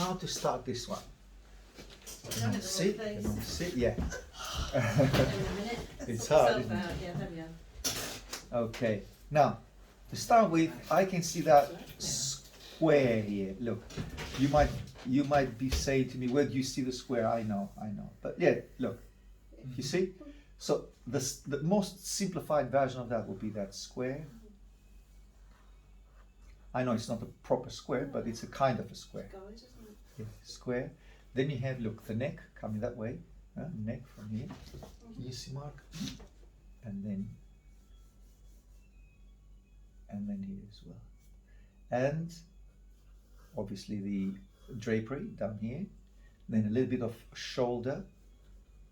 how to start this one. Can I Sit, yeah. In a minute. It's Sort hard, yourself isn't it? out. Yeah, there we are. Okay, now to start with, I can see that square here. Look, you might be saying to me, where do you see the square? I know, but yeah, look, you see. So the most simplified version of that would be that square. I know it's not a proper square, but it's a kind of a square. Yeah, square. Then you have, look, the neck coming that way. Neck from here. You see, Mark? And then here as well. And obviously the drapery down here. Then a little bit of shoulder.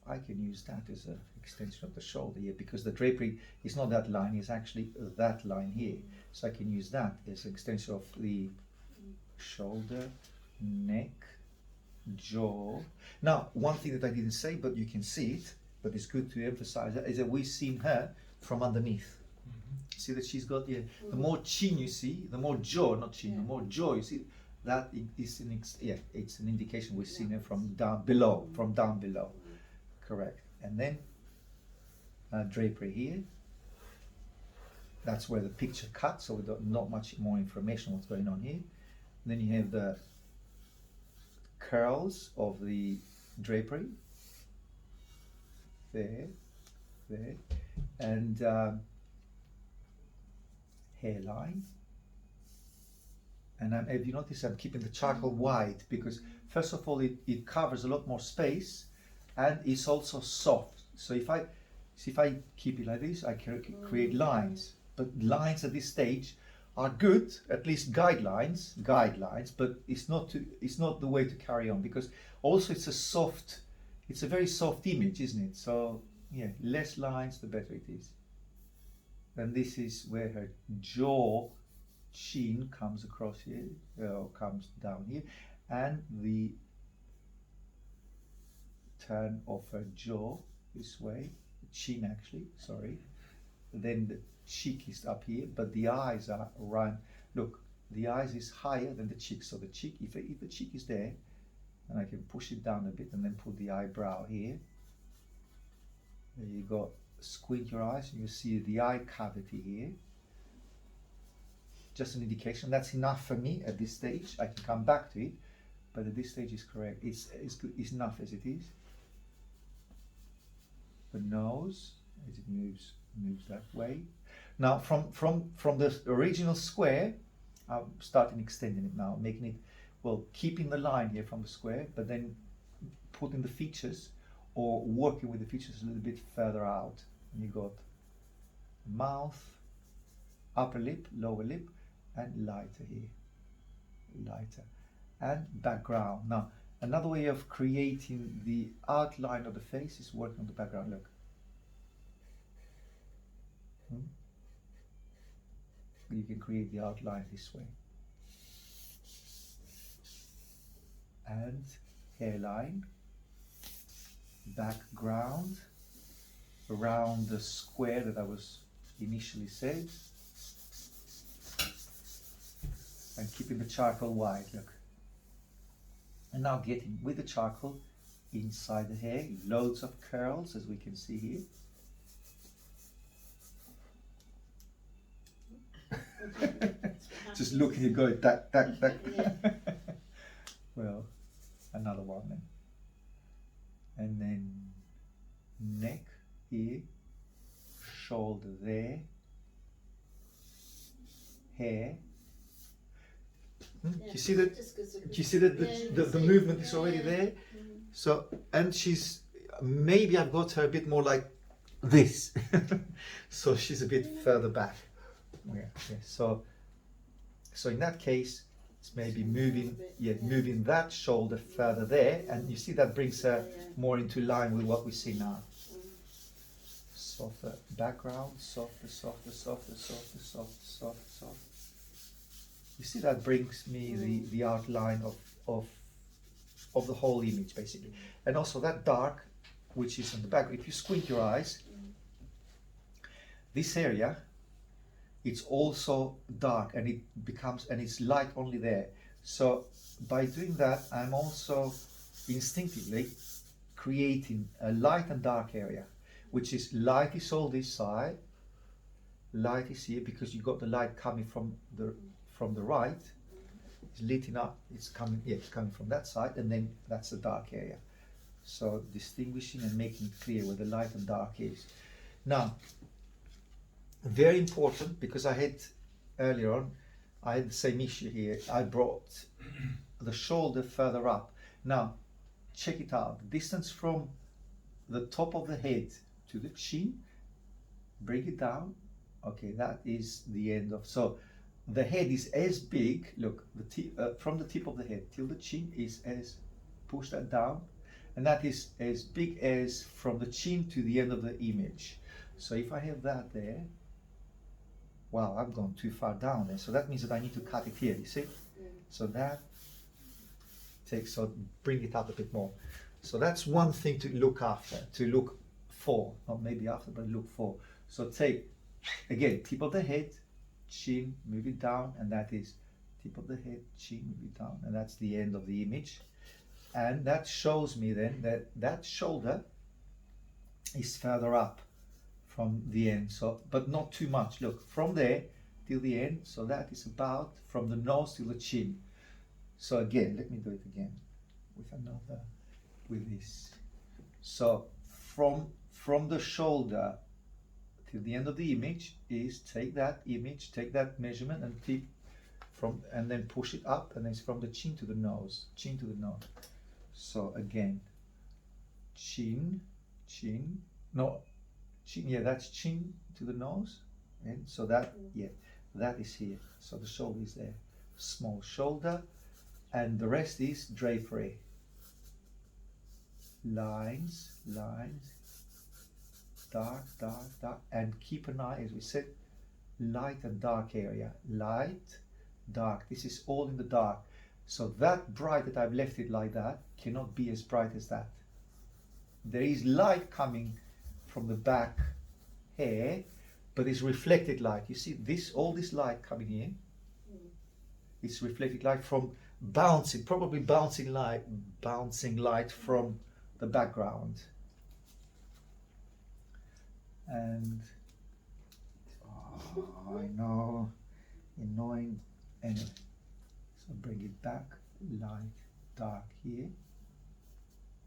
I can use that as an extension of the shoulder here because the drapery is not that line, it's actually that line here. So I can use that as an extension of the shoulder, neck, jaw. Now, one thing that I didn't say, but you can see it, but it's good to emphasize that, is that we've seen her from underneath. See that she's got, yeah, the more chin you see, the more jaw, not chin, the more jaw you see, that is it's an indication we've seen her from down below, correct. And then drapery here, that's where the picture cuts, so we don't not much more information on what's going on here. And then you have the curls of the drapery, there, and hairline. And if you notice, I'm keeping the charcoal white because first of all it covers a lot more space and it's also soft. So if I keep it like this, I can create lines. But lines at this stage are good, at least guidelines, but it's not the way to carry on because also it's a very soft image, isn't it? So yeah, less lines, the better it is. And this is where her jaw, chin comes across here, or comes down here, and the turn of her jaw this way, chin actually, sorry. Then the cheek is up here, but the eyes are around. Look, the eyes is higher than the cheek, so the cheek, if the cheek is there, and I can push it down a bit and then put the eyebrow here. There you go. Squint your eyes and you see the eye cavity here. Just an indication. That's enough for me at this stage. I can come back to it, but at this stage is correct. It's good. It's enough as it is. The nose, as it moves that way. Now from the original square, I'm starting extending it now, making it, well, keeping the line here from the square, but then putting the features or working with the features a little bit further out. And you got mouth, upper lip, lower lip, and lighter here, lighter, and background. Now, another way of creating the outline of the face is working on the background. Look. You can create the outline this way. And hairline, background, around the square that I was initially said, and keeping the charcoal white, look. And now getting with the charcoal inside the hair, loads of curls as we can see here. Just looking, you go that. Yeah. Well, another one then. And then neck here, shoulder there, hair. Yeah, you see that? Do you see that the movement is already there? So, and she's, maybe I've got her a bit more like this. So she's a bit further back. Yeah. So in that case, it's maybe moving that shoulder further there, and you see that brings her more into line with what we see now. Softer background, softer. You see that brings me the outline of the whole image basically, and also that dark, which is in the back. If you squint your eyes, this area, it's also dark and it's light only there. So by doing that, I'm also instinctively creating a light and dark area, which is light is all this side, light is here because you got the light coming from the right. It's lit up. It's coming. Yeah, it's coming from that side, and then that's the dark area. So distinguishing and making it clear where the light and dark is. Now, very important, because I had earlier on, I had the same issue here. I brought the shoulder further up. Now, check it out. The distance from the top of the head to the chin, bring it down. Okay, that is the end of, so the head is as big, look, from the tip of the head till the chin is as, push that down, and that is as big as from the chin to the end of the image. So if I have that there, wow, I've gone too far down there, so that means that I need to cut it here, you see? So that takes, so bring it up a bit more. So that's one thing to look after, to look for, not maybe after, but look for. So take, again, tip of the head, chin, move it down, and that is tip of the head, chin, move it down, and that's the end of the image. And that shows me then that that shoulder is further up from the end, so, but not too much. Look, from there till the end, so that is about from the nose to the chin. So again, let me do it again with another, with this. So from the shoulder till the end of the image is take that image, take that measurement and keep from, and then push it up, and it's from the chin to the nose, chin to the nose. So again, chin, chin, no, chin, yeah, that's chin to the nose, and so that, yeah, that is here. So the shoulder is there, small shoulder, and the rest is drapery. Lines, lines, dark, dark, dark, and keep an eye, as we said, light and dark area, light, dark. This is all in the dark. So that bright that I've left it like that cannot be as bright as that. There is light coming from the back hair, but it's reflected light. You see this, all this light coming in, it's reflected light from bouncing, probably bouncing light from the background. And oh, I know, annoying. Anyway, so bring it back, light, dark here,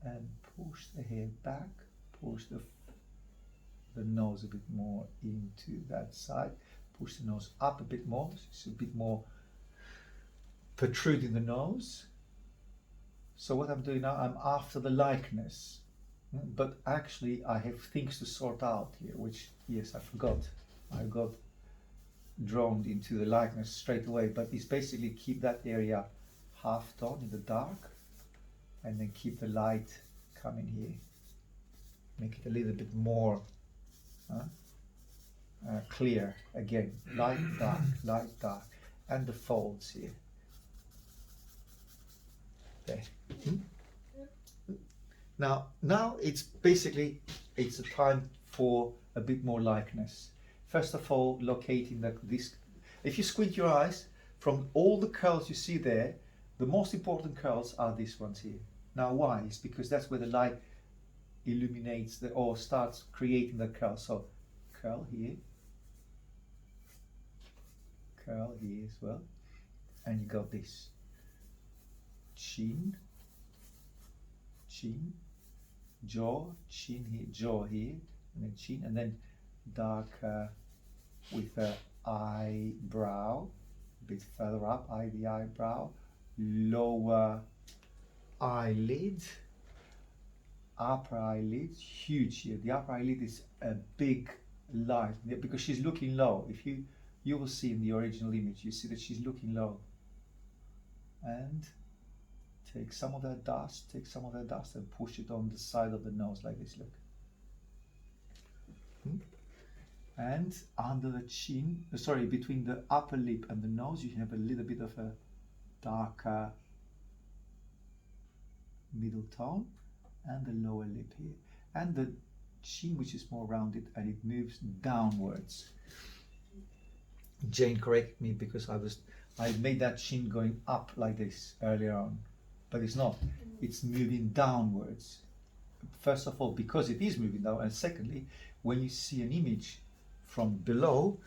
and push the hair back, push the nose a bit more into that side, push the nose up a bit more, so it's a bit more protruding the nose. So what I'm doing now, I'm after the likeness, but actually I have things to sort out here, which, yes, I forgot. I got drawn into the likeness straight away, but it's basically keep that area half tone in the dark, and then keep the light coming here. Make it a little bit more clear. Again, light, dark, and the folds here. There. Now it's basically, it's a time for a bit more likeness. First of all, locating this. If you squint your eyes, from all the curls you see there, the most important curls are these ones here. Now why? It's because that's where the light illuminates or starts creating the curl. So curl here as well, and you got this chin, jaw, chin here, jaw here, and then chin, and then darker with the eyebrow, a bit further up, the eyebrow, lower eyelid, upper eyelid, huge here. The upper eyelid is a big line because she's looking low. If you will see in the original image, you see that she's looking low. And take some of that dust, and push it on the side of the nose like this, look. And under the chin, between the upper lip and the nose, you have a little bit of a darker middle tone, and the lower lip here. And the chin, which is more rounded, and it moves downwards. Jane corrected me because I made that chin going up like this earlier on, but it's not. It's moving downwards. First of all, because it is moving down, and secondly, when you see an image from below,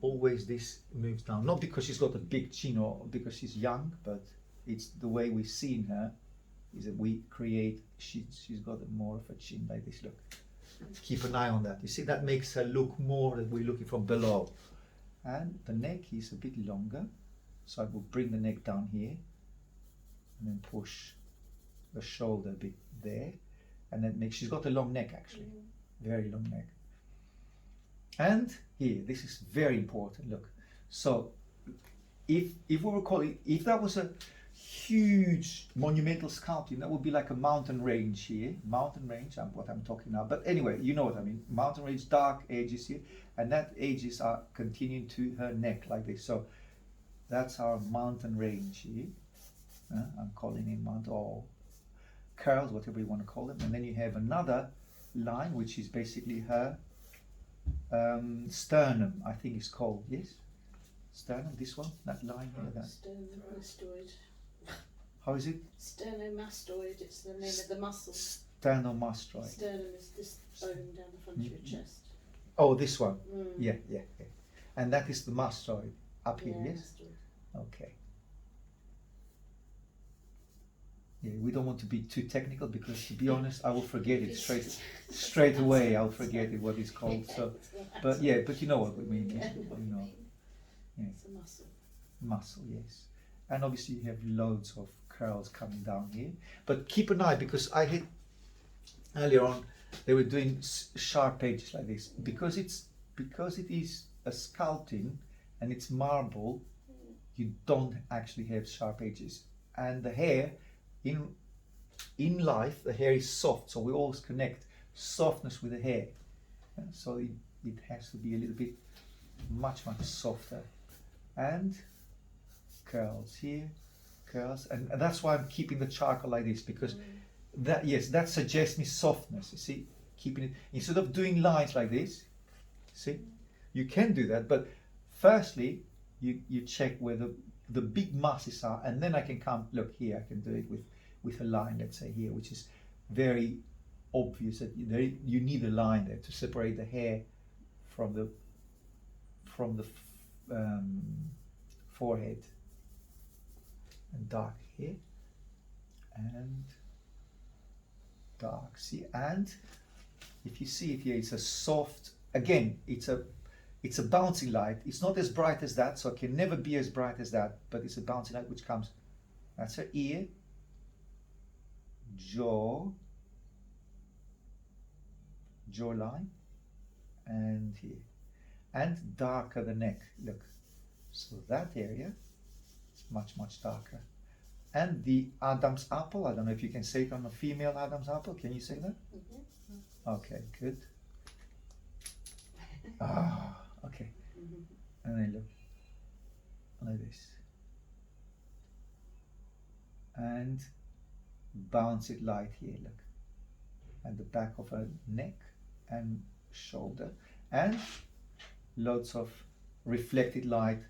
always this moves down. Not because she's got a big chin or because she's young, but it's the way we've seen her, is that we create, she's got more of a chin like this, look. Keep an eye on that. You see, that makes her look more that we're looking from below. And the neck is a bit longer, so I will bring the neck down here, and then push the shoulder a bit there, and then make, she's got a long neck actually, very long neck. And here, this is very important, look. So if we were calling, if that was a huge monumental sculpting, that would be like a mountain range here. Mountain range, what I'm talking now. But anyway, you know what I mean. Mountain range, dark edges here, and that edges are continuing to her neck like this. So that's our mountain range here. I'm calling it mountain, or curls, whatever you want to call them. And then you have another line, which is basically her sternum, I think it's called, yes? Sternum, this one, that line here, that. Sternomastoid. How is it? Sternomastoid, it's the name of the muscle. Sternomastoid. Sternum is this bone down the front of your chest. Oh, this one. Yeah. And that is the mastoid up here, Yeah, yes? mastoid. Okay. Yeah, we don't want to be too technical because, to be honest, I will forget it straight away. I'll forget it, what it's called. So, but yeah, but you know what we mean. Yeah, You know. Yeah. It's a muscle. Muscle, yes. And obviously you have loads of curls coming down here. But keep an eye, because I hit earlier on, they were doing sharp edges like this. Because it is a sculpting and it's marble, you don't actually have sharp edges. And the hair, in life, the hair is soft, so we always connect softness with the hair. So it has to be a little bit much softer. And curls here, curls, and that's why I'm keeping the charcoal like this, because that suggests me softness. You see, keeping it, instead of doing lines like this, see, you can do that, but firstly you check where the big masses are, and then I can come, look here, I can do it with a line, let's say here, which is very obvious that you need a line there to separate the hair from the forehead. And dark here, and dark, see, and if you see it here, it's a soft, again, it's a bouncing light. It's not as bright as that, so it can never be as bright as that, but it's a bouncing light which comes, that's her ear, jawline, and here, and darker the neck, look, so that area much darker. And the Adam's apple, I don't know if you can say it on a female Adam's apple, can you say that? Okay, good. Okay. And then look, like this. And bounce it light here, look. At the back of her neck and shoulder. And loads of reflected light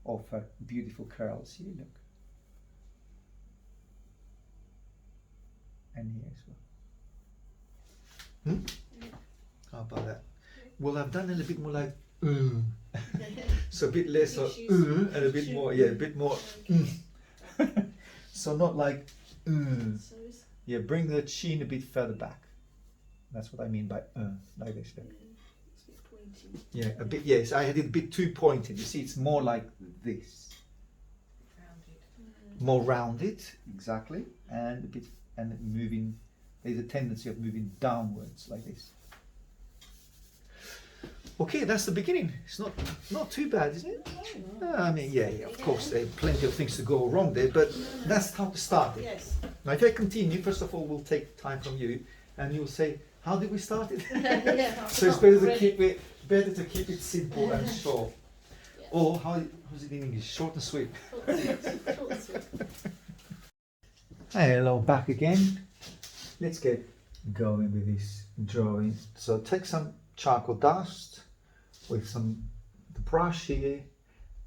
of her beautiful curls here, look. And here as well. How about that? Well, I've done a little bit more like so a bit less of and a bit more, yeah, a bit more so not like yeah, bring the chin a bit further back. That's what I mean by like this, look. Yeah, a bit, yes, I had it a bit too pointed. You see, it's more like this. Rounded. More rounded, exactly, and a bit, and moving, there's a tendency of moving downwards like this. Okay, that's the beginning. It's not too bad, is it? I mean, yeah, of course, there are plenty of things to go wrong there, but that's how to start it. Yes. Now, if I continue, first of all, we'll take time from you, and you'll say, how did we start it? So it's better to keep it simple and short. Yeah. Or how's it in English? Short and sweet. Short and sweet. Hello, back again. Let's get going with this drawing. So take some charcoal dust with the brush here,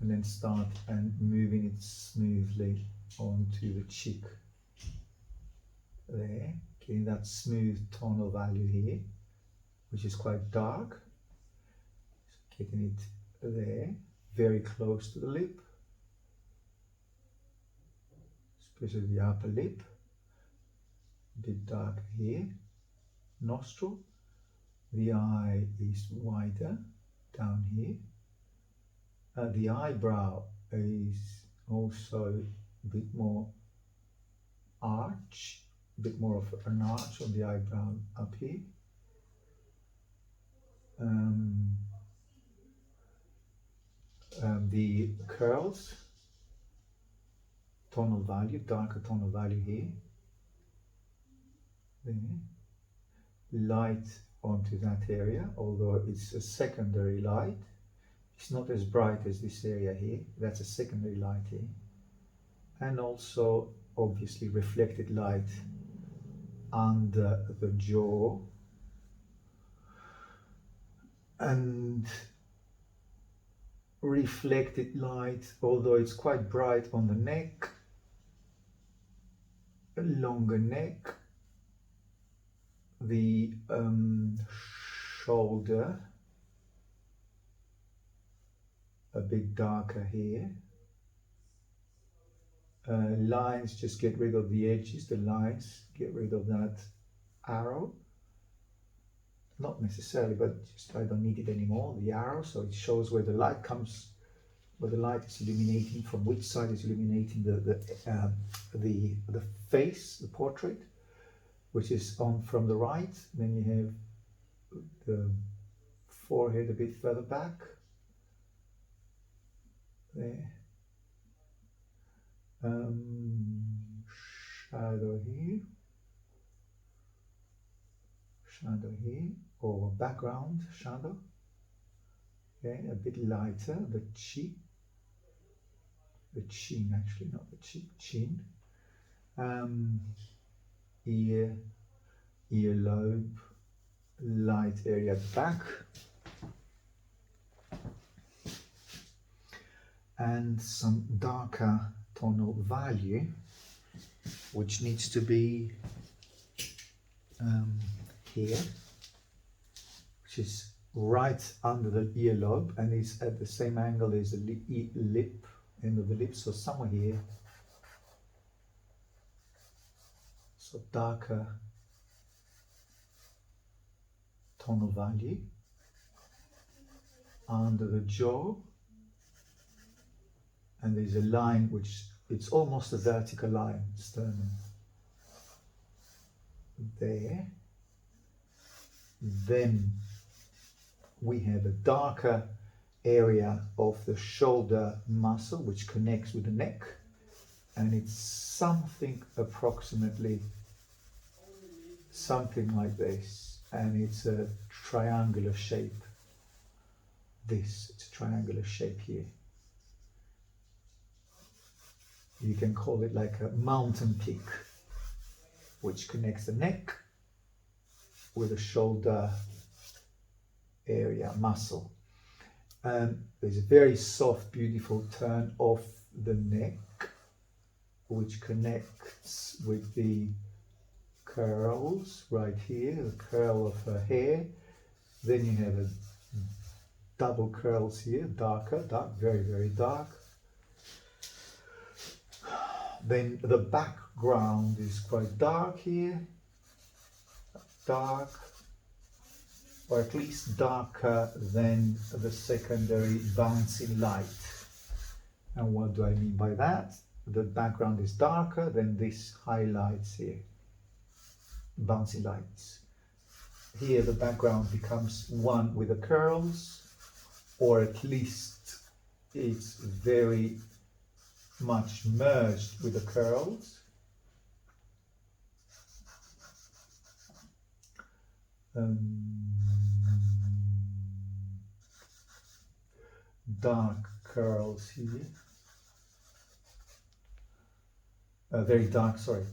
and then start and moving it smoothly onto the cheek there, getting that smooth tonal value here, which is quite dark. So getting it there, very close to the lip, especially the upper lip, a bit darker here, nostril, the eye is wider down here, the eyebrow is also a bit more arch, a bit more of an arch on the eyebrow up here. The curls, tonal value, darker tonal value here. There. Light onto that area, although it's a secondary light. It's not as bright as this area here. That's a secondary light here. And also, obviously, reflected light under the jaw. And reflected light, although it's quite bright on the neck, a longer neck, the shoulder, a bit darker here. Lines, just get rid of the edges, the lines, get rid of that arrow. Not necessarily, but just I don't need it anymore, the arrow, so it shows where the light comes, where the light is illuminating, from which side is illuminating the face, the portrait, which is on from the right. Then you have the forehead a bit further back, there. Shadow here, or background shadow. Okay, a bit lighter, the cheek, the chin actually, not the cheek, chin. Earlobe, light area at the back. And some darker tonal value, which needs to be here, which is right under the earlobe and is at the same angle as the lip, end of the lip, so somewhere here. So darker tonal value under the jaw, and there's a line which it's almost a vertical line, sternum there. Then we have a darker area of the shoulder muscle which connects with the neck, and it's something approximately something like this, and it's a triangular shape. It's a triangular shape here. You can call it like a mountain peak, which connects the neck with the shoulder area muscle. There's a very soft, beautiful turn of the neck, which connects with the curls right here, the curl of her hair. Then you have a double curls here, dark, very, very dark. Then the background is quite dark here, dark, or at least darker than the secondary bouncing light. And what do I mean by that? The background is darker than this highlights here, bouncing lights. Here the background becomes one with the curls, or at least it's very much merged with the curls. Dark curls here. Very dark, sorry,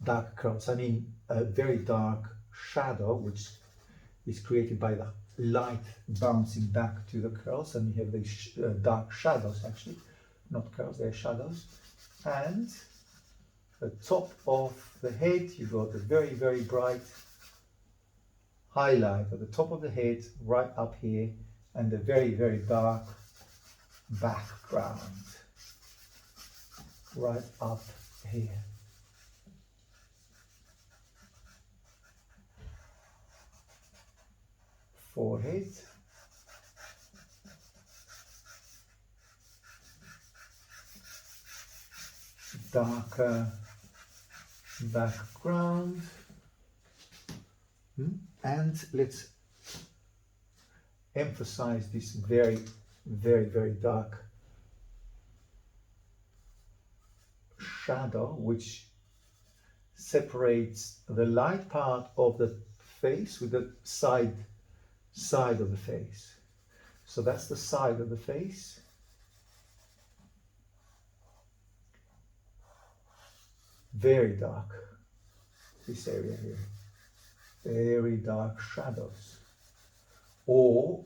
dark curls. I mean a very dark shadow which is created by the light bouncing back to the curls, and you have these dark shadows actually. not curves, they're shadows. And the top of the head, you got a very, very bright highlight at the top of the head, right up here, and a very, very dark background, right up here. Forehead. Darker background. And let's emphasize this very, very, very dark shadow, which separates the light part of the face with the side of the face. So that's the side of the face. Very dark, this area here. Very dark shadows. Or,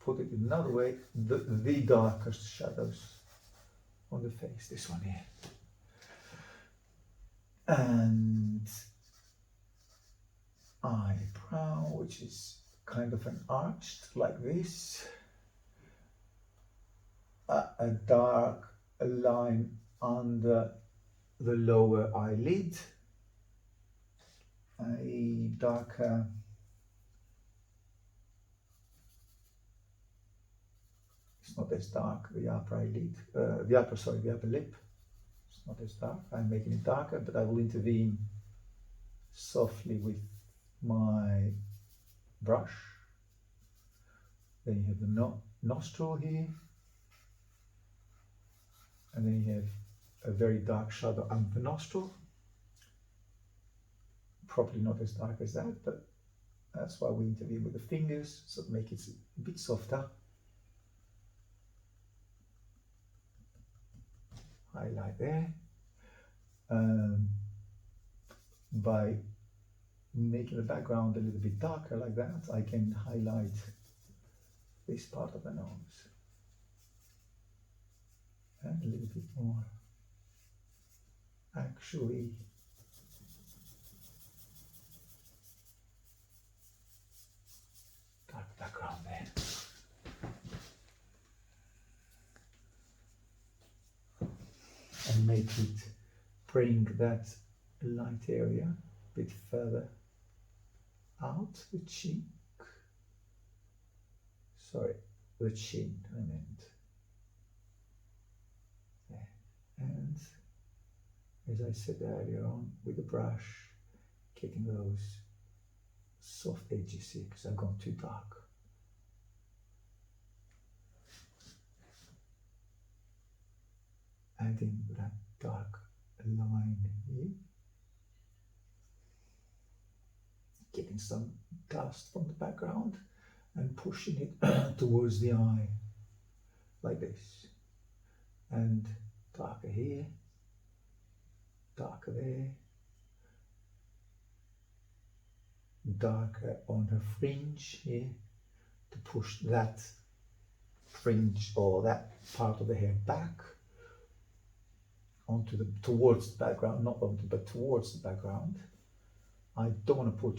put it another way, the darkest shadows on the face, this one here. And eyebrow, which is kind of an arched like this. A dark line under the lower eyelid. A darker it's not as dark, the upper eyelid, the upper lip. It's not as dark. I'm making it darker, but I will intervene softly with my brush. Then you have the nostril here, and then you have a very dark shadow under the nostril. Probably not as dark as that, but that's why we intervene with the fingers, so to make it a bit softer. Highlight there. By making the background a little bit darker like that, I can highlight this part of the nose. And a little bit more. Actually, dark background there. And make it bring that light area a bit further out, the cheek. Sorry, the chin, I meant. There. And as I said earlier on, with the brush, getting those soft edges here because I've gone too dark. Adding that dark line here. Getting some dust from the background and pushing it towards the eye like this. And darker here, darker there, darker on her fringe here to push that fringe or that part of the hair back onto the towards the background, not onto but towards the background. I don't want to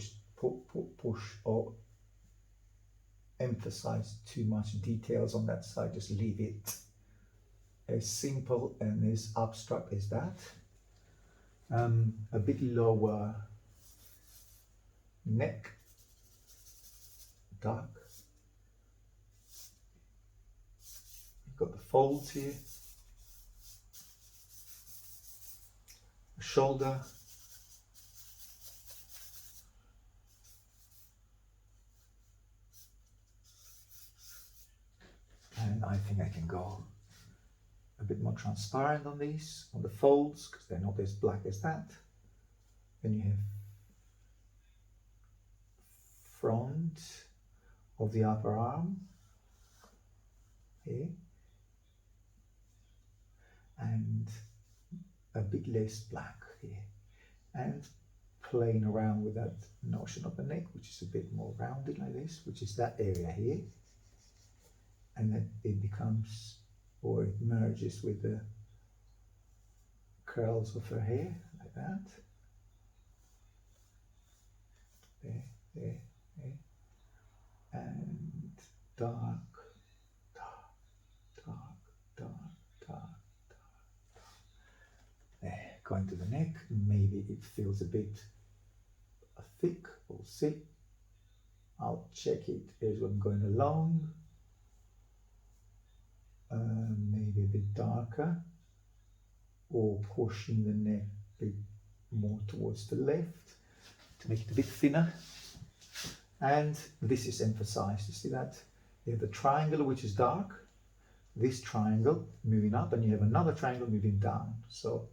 push or emphasize too much details on that side, just leave it as simple and as abstract as that. A bit lower neck, dark. You've got the folds here, the shoulder, and I think I can go a bit more transparent on these, on the folds, because they're not as black as that. Then you have front of the upper arm here, and a bit less black here, and playing around with that notion of the neck, which is a bit more rounded like this, which is that area here, and then it becomes or it merges with the curls of her hair, like that. There, there, there. And dark, dark, dark, dark, dark, dark. There, going to the neck, maybe it feels a bit thick, we'll see. I'll check it as I'm going along. Maybe a bit darker, or pushing the neck a bit more towards the left to make it a bit thinner. And this is emphasized, you see that? You have the triangle which is dark, this triangle moving up, and you have another triangle moving down. So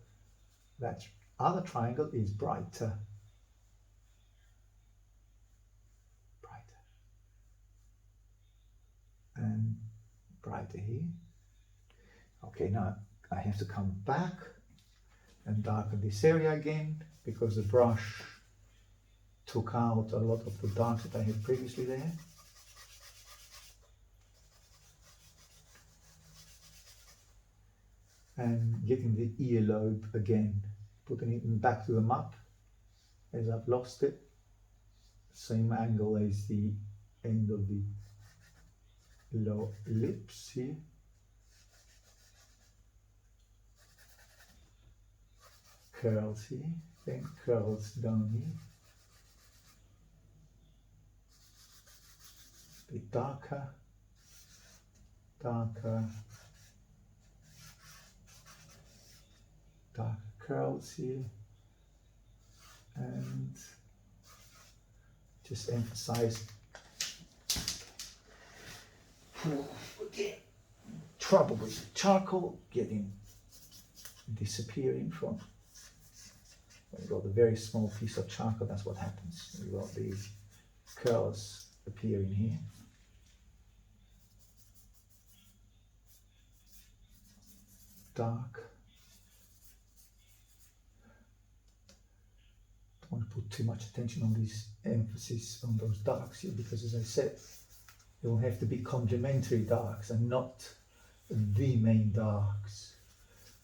that other triangle is brighter. Brighter. And brighter here. Okay, now I have to come back and darken this area again, because the brush took out a lot of the dark that I had previously there. And getting the earlobe again, putting it back to the map as I've lost it. Same angle as the end of the lower lips here. Curls here, then curls down here. A bit darker, darker, dark curls here, and just emphasize trouble with charcoal disappearing from. When you've got a very small piece of charcoal, that's what happens. You've got these curls appearing here. Dark. Don't want to put too much attention on this emphasis on those darks here, because as I said, they will have to be complementary darks and not the main darks,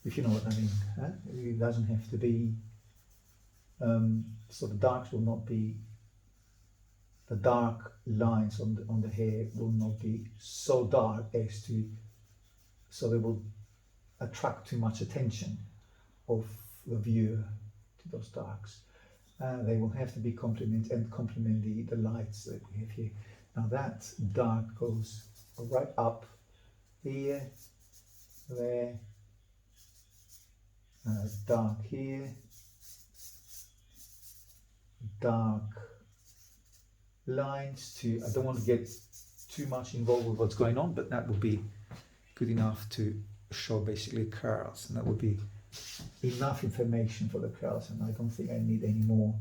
if you know what I mean. Huh? It doesn't have to be, so the darks will not be, the dark lines on the hair will not be so dark as to, so they will attract too much attention of the viewer to those darks. They will have to be complement the lights that we have here. Now that dark goes right up here, there, dark here, dark lines to, I don't want to get too much involved with what's going on, but that will be good enough to show basically curls, and that would be enough information for the curls, and I don't think I need any more.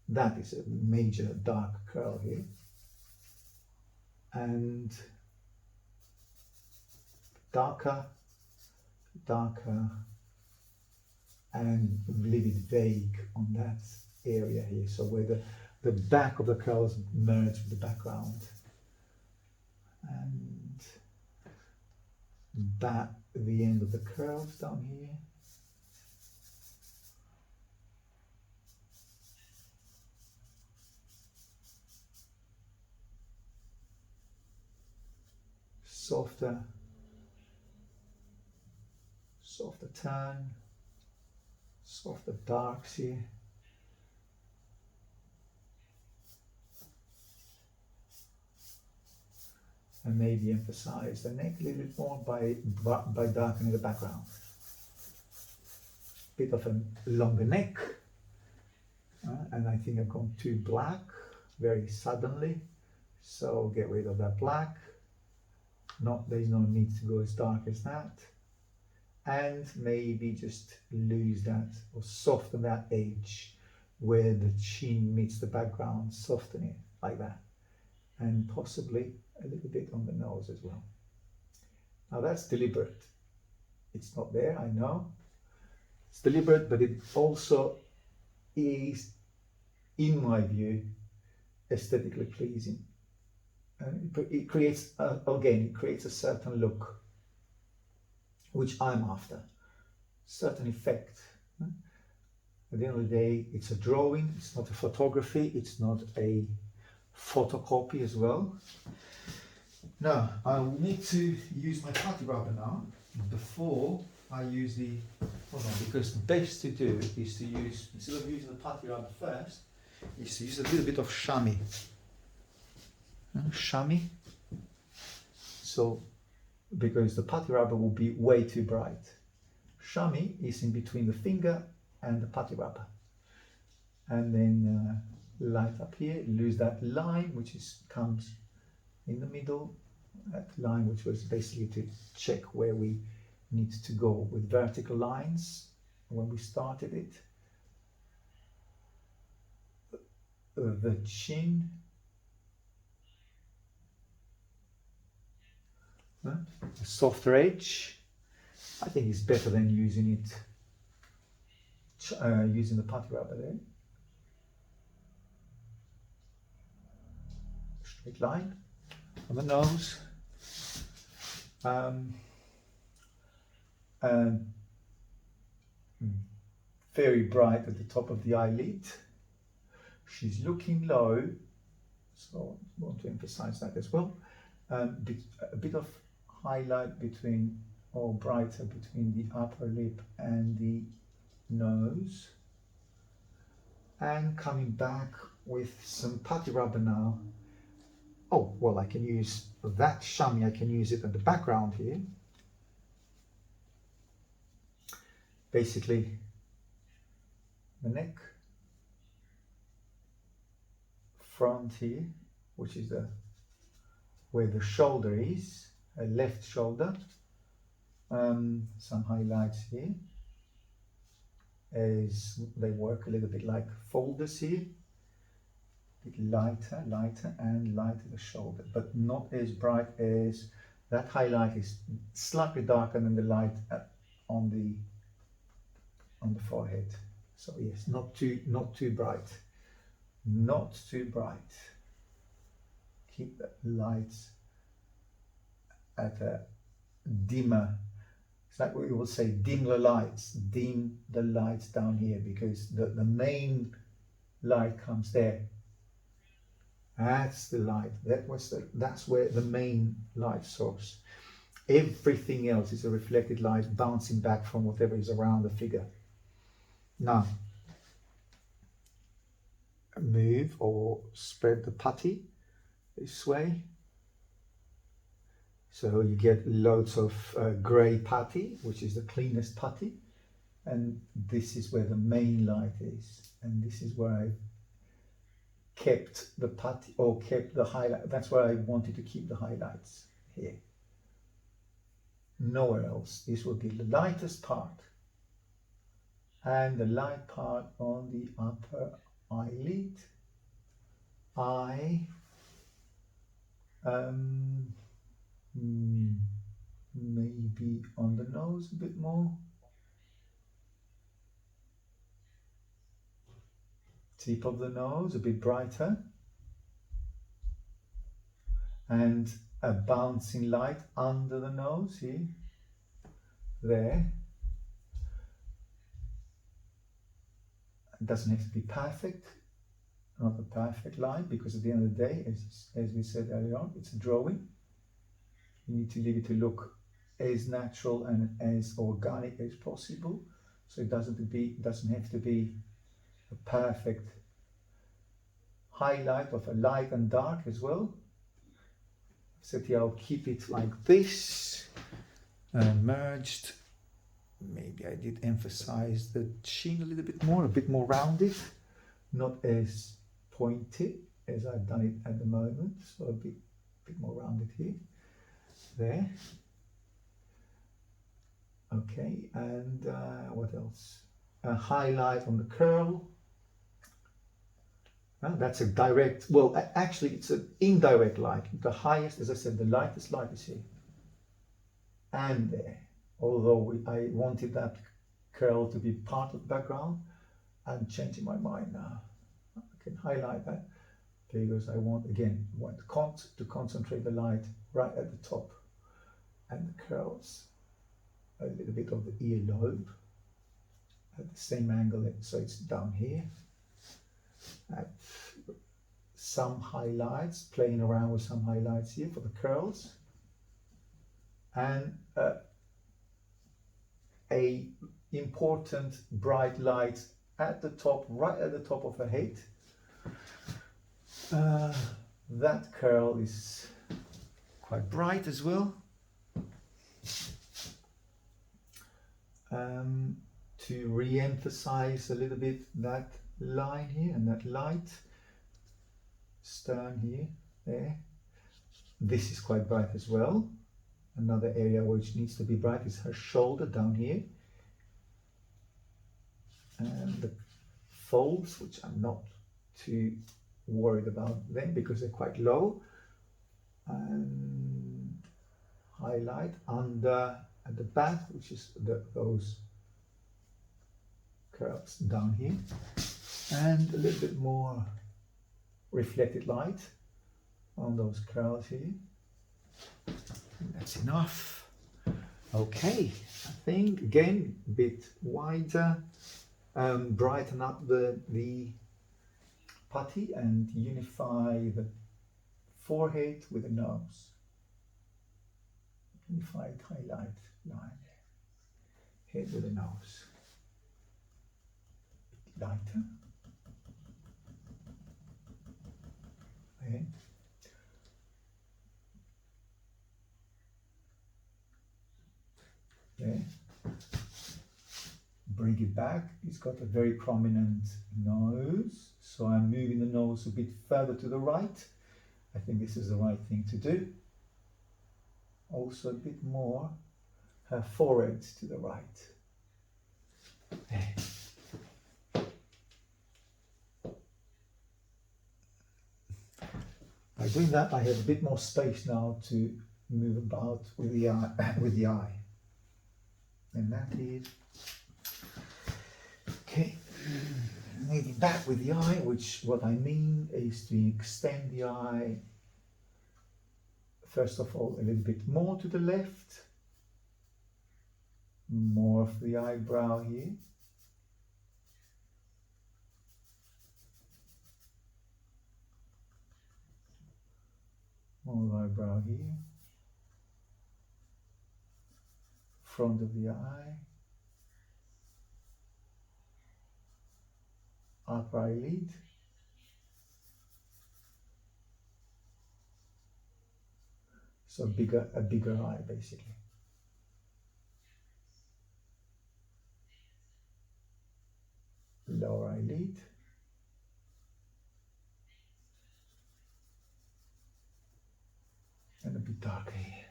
That is a major dark curl here, and darker, and leave it vague on that area here, so where the back of the curls merge with the background, and back the end of the curls down here. Softer tan, softer darks here. And maybe emphasize the neck a little bit more by darkening the background. Bit of a longer neck, and I think I've gone too black very suddenly, so get rid of that black. There's no need to go as dark as that, and maybe just lose that or soften that edge where the chin meets the background, soften it like that, and possibly a little bit on the nose as well. Now that's deliberate. It's not there, I know. It's deliberate, but it also is, in my view, aesthetically pleasing. it creates, again, it creates a certain look, which I'm after, certain effect. At the end of the day, it's a drawing, it's not a photography, it's not a photocopy as well. Now, I will need to use my putty rubber now, before I use the, hold on, because the best to do is to use, instead of using the putty rubber first, is to use a little bit of chamois. Chamois. So, because the putty rubber will be way too bright. Chamois is in between the finger and the putty rubber. And then light up here, lose that line which comes in the middle, that line which was basically to check where we need to go with vertical lines when we started it. The chin, a softer edge. I think it's better than using it, using the putty rubber there. Straight line on the nose. And very bright at the top of the eyelid. She's looking low, so I want to emphasize that as well. A bit of highlight between, or brighter between the upper lip and the nose. And coming back with some putty rubber now. Oh, well, I can use that chamois, I can use it at the background here. Basically, the neck, front here, which is where the shoulder is, a left shoulder. Some highlights here, as they work a little bit like folders here. A bit lighter, and lighter the shoulder, but not as bright as that highlight is slightly darker than the light on the forehead. So yes, not too bright, not too bright. Keep the lights at a dimmer. It's like we will say dim the lights. Dim the lights down here, because the main light comes there. That's the light. That's where the main light source. Everything else is a reflected light bouncing back from whatever is around the figure. Now, move or spread the putty this way. So you get loads of grey putty, which is the cleanest putty. And this is where the main light is. And this is where I kept the putty, or kept the highlight. That's where I wanted to keep the highlights here. Nowhere else. This will be the lightest part. And the light part on the upper eyelid. Eye. Maybe on the nose a bit more. Tip of the nose a bit brighter. And a bouncing light under the nose here. There. It doesn't have to be perfect. Not a perfect line, because at the end of the day, as we said earlier on, it's a drawing. You need to leave it to look as natural and as organic as possible. So it doesn't have to be a perfect highlight of a light and dark as well. So here I'll keep it like this, merged. Maybe I did emphasize the chin a little bit more rounded, not as pointed as I've done it at the moment. So a bit more rounded here, there. Okay, and what else? A highlight on the curl. That's a direct, well, actually it's an indirect light. The highest, as I said, the lightest light is here. And there. Although I wanted that curl to be part of the background, I'm changing my mind now. I can highlight that because I want to concentrate the light right at the top, and the curls a little bit of the earlobe at the same angle, so it's down here. Add some highlights, playing around with some highlights here for the curls, and a important bright light at the top, right at the top of her head. That curl is quite bright as well. To re-emphasize a little bit that line here and that light, stern here, there. This is quite bright as well. Another area which needs to be bright is her shoulder down here. And the folds, which I'm not too worried about them because they're quite low. And highlight under at the back, which is those curls down here. And a little bit more reflected light on those curls here. That's enough. Okay, I think again a bit wider, brighten up the putty and unify the forehead with the nose. Unified highlight line. Head with the nose. Lighter. Okay. Okay. Bring it back. It's got a very prominent nose, so I'm moving the nose a bit further to the right. I think this is the right thing to do. Also a bit more her forehead to the right. There. By doing that, I have a bit more space now to move about with the eye. And that is okay. Moving back with the eye, which what I mean is to extend the eye. First of all, a little bit more to the left, more of the eyebrow here. More eyebrow here. Front of the eye. Upper eyelid. So a bigger eye basically. Lower eyelid. And a bit darker here.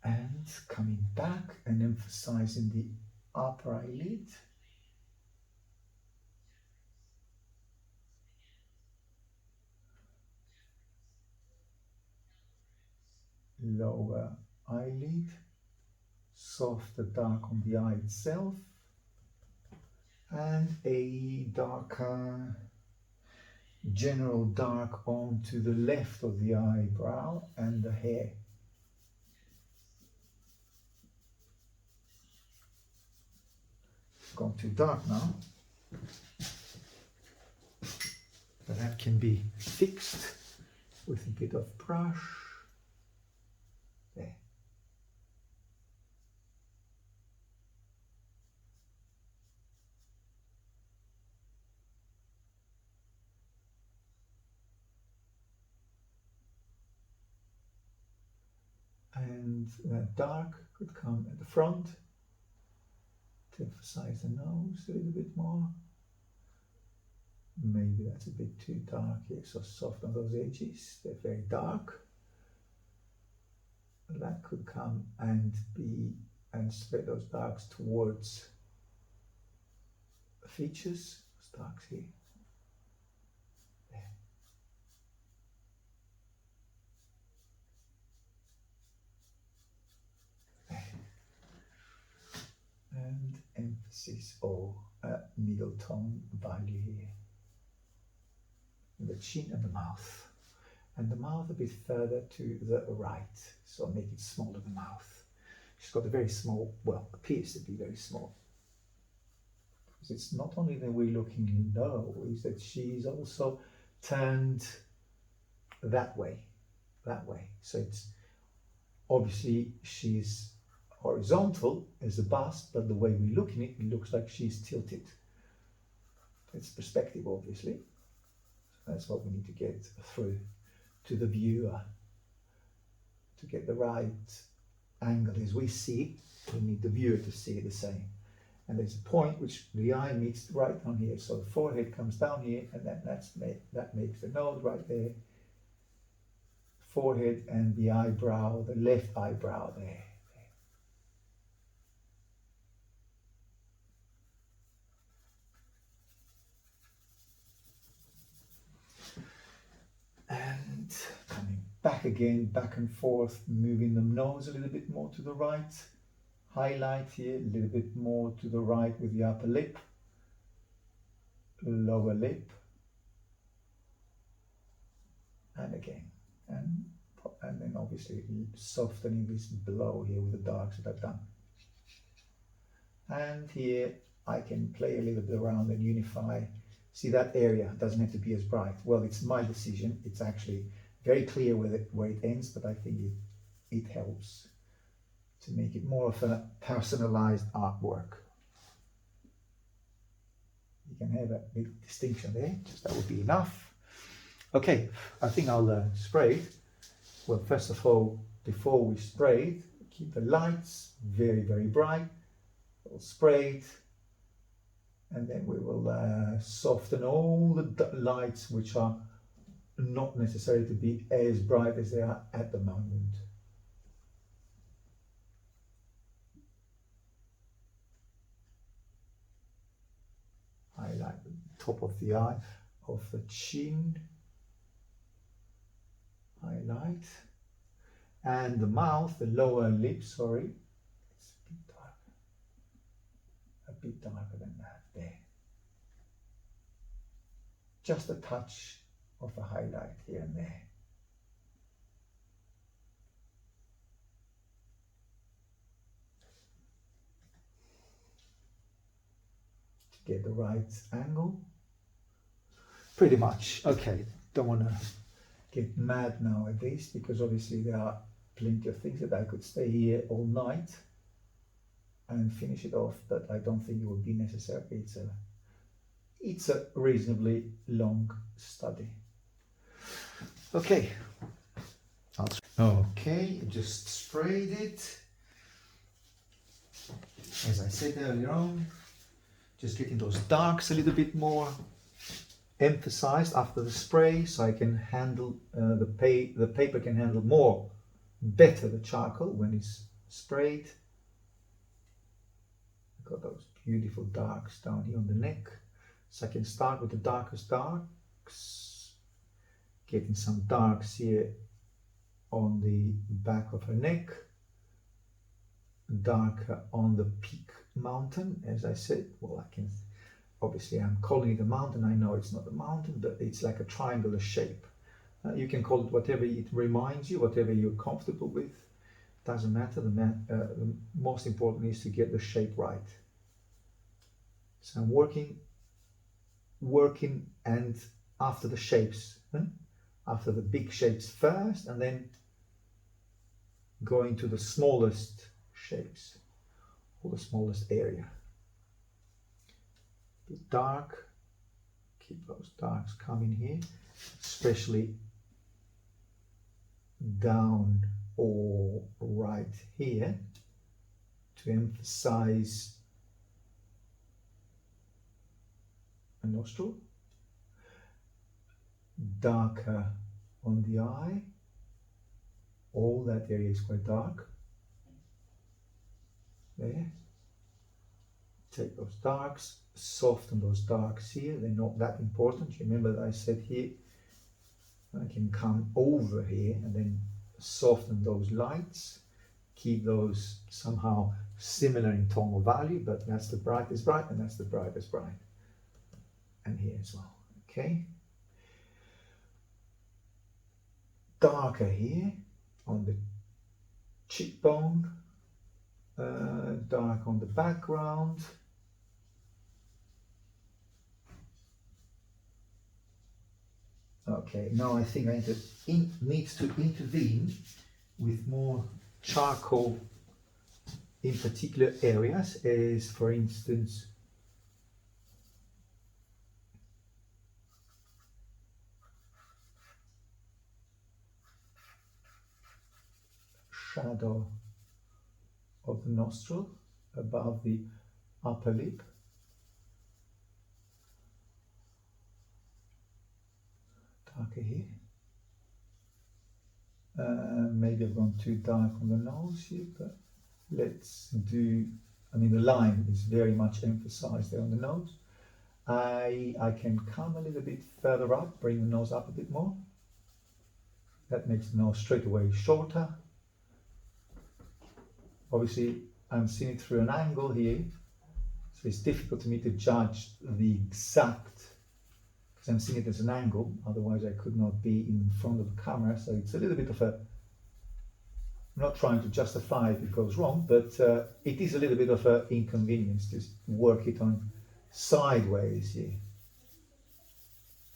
And coming back and emphasizing the upper eyelid. Lower eyelid, softer dark on the eye itself, and a darker, general dark onto the left of the eyebrow and the hair. Gone too dark now, but that can be fixed with a bit of brush. There. And that dark could come at the front to emphasize the nose a little bit more. Maybe that's a bit too dark here, so soft on those edges, they're very dark. That could come and spread those darks towards the features, those darks here. There. There. And emphasis or middle tone value here. the chin and the mouth. And the mouth a bit further to the right, so make it smaller, the mouth. She's got a very small, well, appears to be very small. Because it's not only that we're looking low, is that she's also turned that way. So it's obviously she's horizontal as the bust, but the way we look in it, it looks like she's tilted. It's perspective, obviously. That's what we need to get through to the viewer. To get the right angle as we see, we need the viewer to see it the same. And there's a point which the eye meets right down here. So the forehead comes down here, and then that makes the nose right there. Forehead and the eyebrow, the left eyebrow there. And coming back again, back and forth, moving the nose a little bit more to the right. Highlight here, a little bit more to the right with the upper lip, lower lip, and again. And then obviously softening this below here with the darks that I've done. And here I can play a little bit around and unify. See, that area doesn't have to be as bright. Well, it's my decision. It's actually very clear where it ends, but I think it helps to make it more of a personalized artwork. You can have a big distinction there, just that would be enough. Okay, I think I'll spray it. Well, first of all, before we spray it, keep the lights very, very bright. We'll spray it, and then we will soften all the lights which are not necessary to be as bright as they are at the moment. Highlight the top of the eye, of the chin. Highlight. And the mouth, the lower lip, sorry, it's a bit darker than that there. Just a touch of a highlight here and there. To get the right angle. Pretty much. Okay, don't want to get mad now at this, because obviously there are plenty of things that I could stay here all night and finish it off, but I don't think it would be necessary. It's a reasonably long study. Okay. Okay, just sprayed it. As I said earlier on, just getting those darks a little bit more emphasized after the spray, so I can handle the paper can handle better the charcoal when it's sprayed. I've got those beautiful darks down here on the neck, so I can start with the darkest darks, getting some darks here on the back of her neck, darker on the peak mountain, as I said. Well, I can obviously, I'm calling it a mountain. I know it's not a mountain, but it's like a triangular shape. You can call it whatever it reminds you, whatever you're comfortable with. Doesn't matter. The most important is to get the shape right. So I'm working, and after the shapes, after the big shapes first, and then going to the smallest shapes, or the smallest area. Dark, keep those darks coming here, especially down or right here, to emphasize a nostril. Darker on the eye, all that area is quite dark. There. Take those darks, soften those darks here. They're not that important. Remember that I said here, I can come over here and then soften those lights, keep those somehow similar in tonal value, but that's the brightest bright and that's the brightest bright. And here as well, okay? darker here on the cheekbone, dark on the background. Okay, now I think I need to intervene with more charcoal in particular areas, as for instance shadow of the nostril above the upper lip. Darker here. Maybe I've gone too dark on the nose here, but let's do, I mean the line is very much emphasized there on the nose. I can come a little bit further up, bring the nose up a bit more. That makes the nose straight away shorter. Obviously I'm seeing it through an angle here, so it's difficult for me to judge the exact, because I'm seeing it as an angle, otherwise I could not be in front of the camera. So it's a little bit of a, I'm not trying to justify if it goes wrong, but it is a little bit of an inconvenience to work it on sideways here.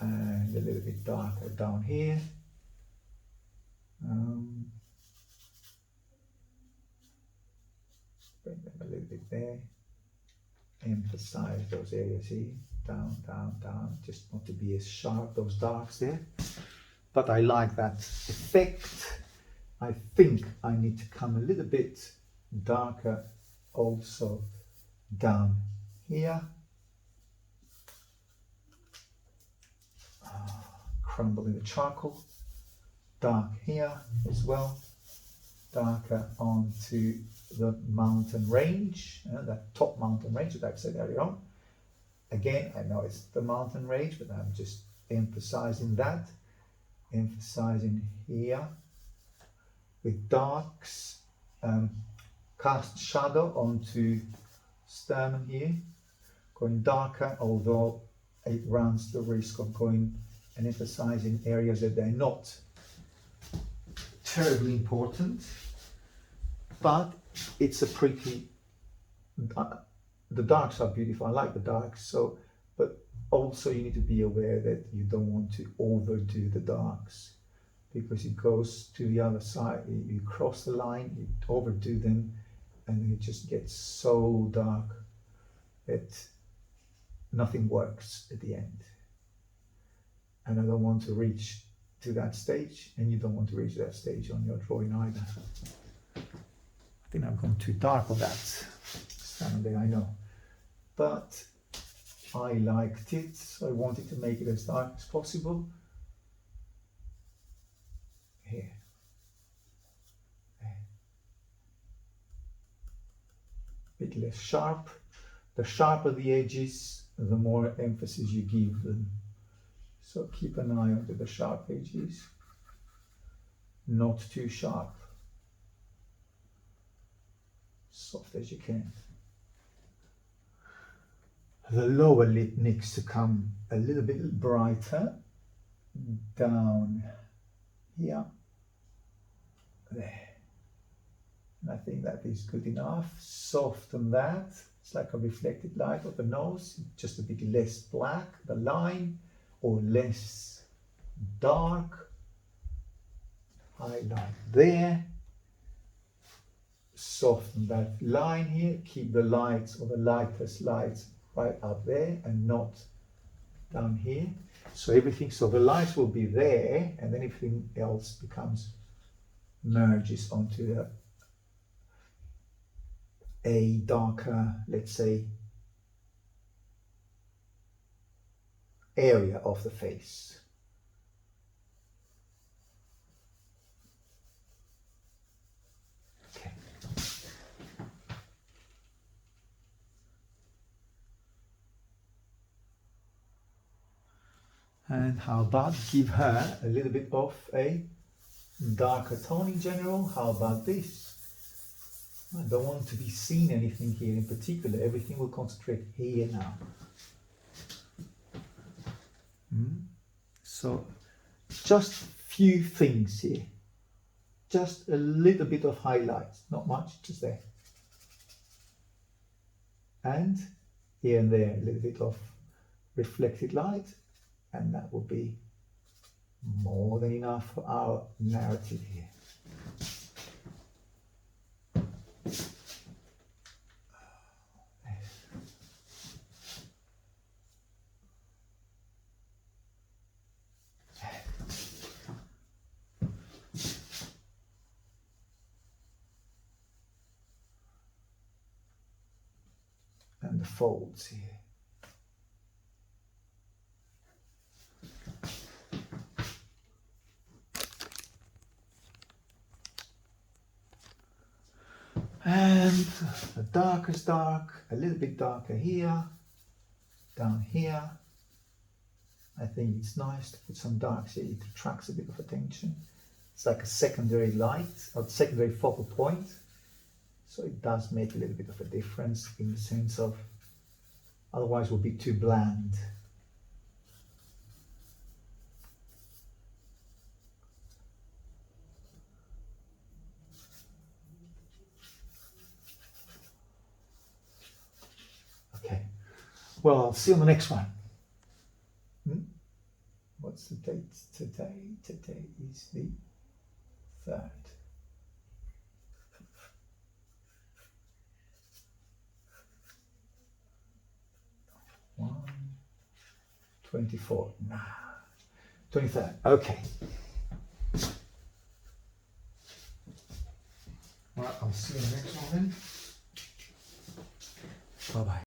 And a little bit darker down here. Bring them a little bit there. Emphasize those areas here. Down, down, down. Just not to be as sharp, those darks there. But I like that effect. I think I need to come a little bit darker also down here. Crumbling the charcoal. Dark here as well. Darker onto the mountain range, that top mountain range that I've said earlier on. Again, I know it's the mountain range, but I'm just emphasizing that. Emphasizing here with darks, cast shadow onto sternum here, going darker, although it runs the risk of going and emphasizing areas that they're not terribly important, but it's a pretty, the darks are beautiful, I like the darks, so, but also you need to be aware that you don't want to overdo the darks, because it goes to the other side, you cross the line, you overdo them, and then it just gets so dark that nothing works at the end. And I don't want to reach to that stage, and you don't want to reach that stage on your drawing either. I think I've gone too dark on that standing, I know, but I liked it, so I wanted to make it as dark as possible. Here, a bit less sharp. The sharper the edges, the more emphasis you give them. So keep an eye on the sharp edges, not too sharp, soft as you can. The lower lip needs to come a little bit brighter, down here, there. And I think that is good enough. Soften that, it's like a reflected light of the nose, just a bit less black, the line, or less dark. Highlight there. Soften that line here. Keep the lights or the lightest lights right up there and not down here. So everything, so the lights will be there, and then everything else becomes, merges onto a darker, let's say, area of the face. Okay. And how about give her a little bit of a darker tone in general? How about this? I don't want to be seen anything here in particular. Everything will concentrate here now. So just few things here. Just a little bit of highlights, not much, just there. And here and there, a little bit of reflected light, and that will be more than enough for our narrative here. And the folds here. And the darkest dark, a little bit darker here, down here. I think it's nice to put some darks here, it attracts a bit of attention. It's like a secondary light or secondary focal point. So it does make a little bit of a difference in the sense of, otherwise it will be too bland. Okay, well, I'll see you on the next one. What's the date today? Today is the 3rd. One, 24. Nah. 23rd. Okay. Right, I'll see you in the next one then. Bye bye.